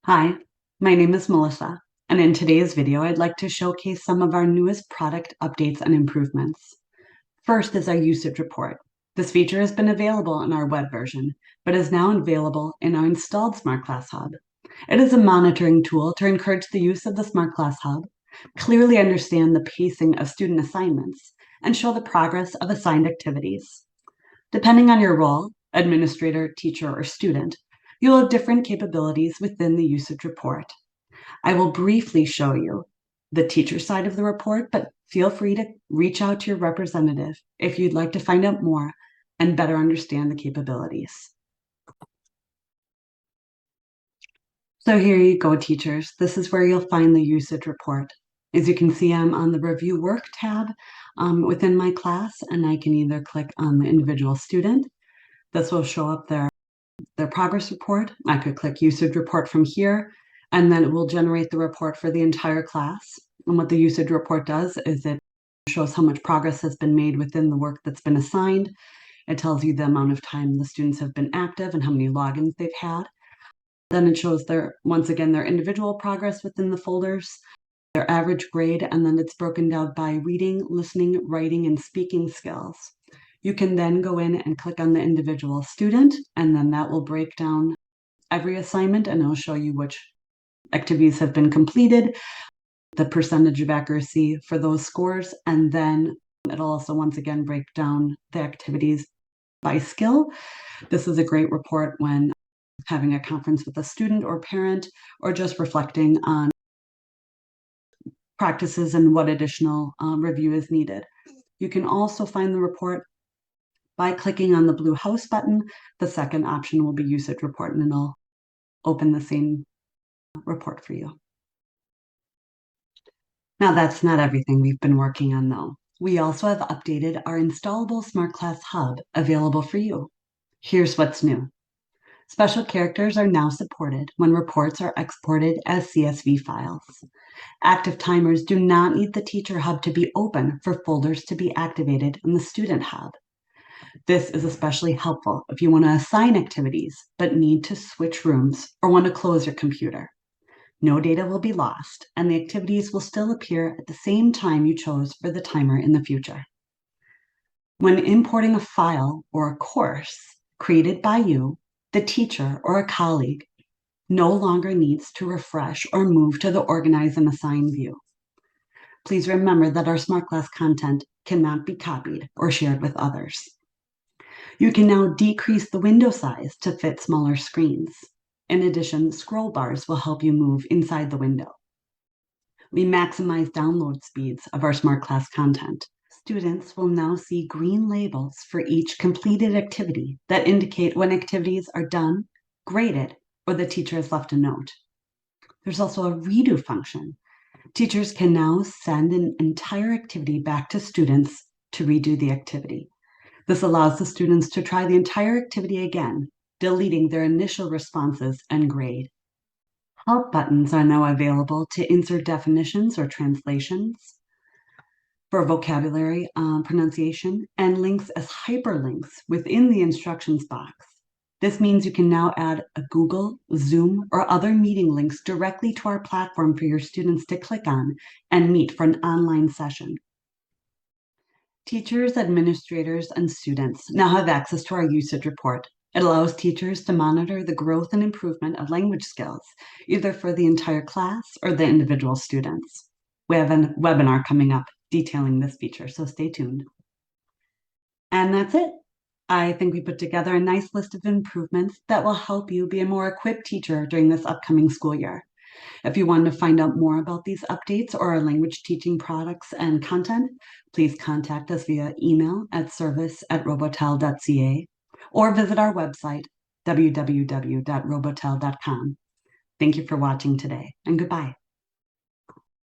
Hi, my name is Melissa, and in today's video, I'd like to showcase some of our newest product updates and improvements. First is our usage report. This feature has been available in our web version, but is now available in our installed SmartClass Hub. It is a monitoring tool to encourage the use of the SmartClass Hub, clearly understand the pacing of student assignments, and show the progress of assigned activities. Depending on your role, administrator, teacher, or student, you'll have different capabilities within the usage report. I will briefly show you the teacher side of the report, but feel free to reach out to your representative if you'd like to find out more and better understand the capabilities. So here you go, teachers. This is where you'll find the usage report. As you can see, I'm on the Review Work tab within my class, and I can either click on the individual student. This will show up their progress report. I could click Usage Report from here, and then it will generate the report for the entire class. And what the usage report does is it shows how much progress has been made within the work that's been assigned. It tells you the amount of time the students have been active and how many logins they've had. Then it shows once again, their individual progress within the folders, their average grade, and then it's broken down by reading, listening, writing, and speaking skills. You can then go in and click on the individual student, and then that will break down every assignment, and it'll show you which activities have been completed, the percentage of accuracy for those scores, and then it'll also once again break down the activities by skill. This is a great report when having a conference with a student or parent, or just reflecting on practices and what additional review is needed. You can also find the report by clicking on the blue house button. The second option will be usage report, and it'll open the same report for you. Now, that's not everything we've been working on, though. We also have updated our installable SmartClass Hub available for you. Here's what's new. Special characters are now supported when reports are exported as CSV files. Active timers do not need the Teacher Hub to be open for folders to be activated in the Student Hub. This is especially helpful if you want to assign activities but need to switch rooms or want to close your computer. No data will be lost, and the activities will still appear at the same time you chose for the timer in the future. When importing a file or a course created by you, the teacher, or a colleague no longer needs to refresh or move to the Organize and Assign view. Please remember that our SmartClass content cannot be copied or shared with others. You can now decrease the window size to fit smaller screens. In addition, scroll bars will help you move inside the window. We maximize download speeds of our SmartClass content. Students will now see green labels for each completed activity that indicate when activities are done, graded, or the teacher has left a note. There's also a redo function. Teachers can now send an entire activity back to students to redo the activity. This allows the students to try the entire activity again, deleting their initial responses and grade. Help buttons are now available to insert definitions or translations for vocabulary pronunciation, and links as hyperlinks within the instructions box. This means you can now add a Google, Zoom, or other meeting links directly to our platform for your students to click on and meet for an online session. Teachers, administrators, and students now have access to our usage report. It allows teachers to monitor the growth and improvement of language skills, either for the entire class or the individual students. We have a webinar coming up detailing this feature, so stay tuned. And that's it. I think we put together a nice list of improvements that will help you be a more equipped teacher during this upcoming school year. If you want to find out more about these updates or our language teaching products and content, please contact us via email at service@robotel.ca or visit our website, www.robotel.com. Thank you for watching today, and goodbye.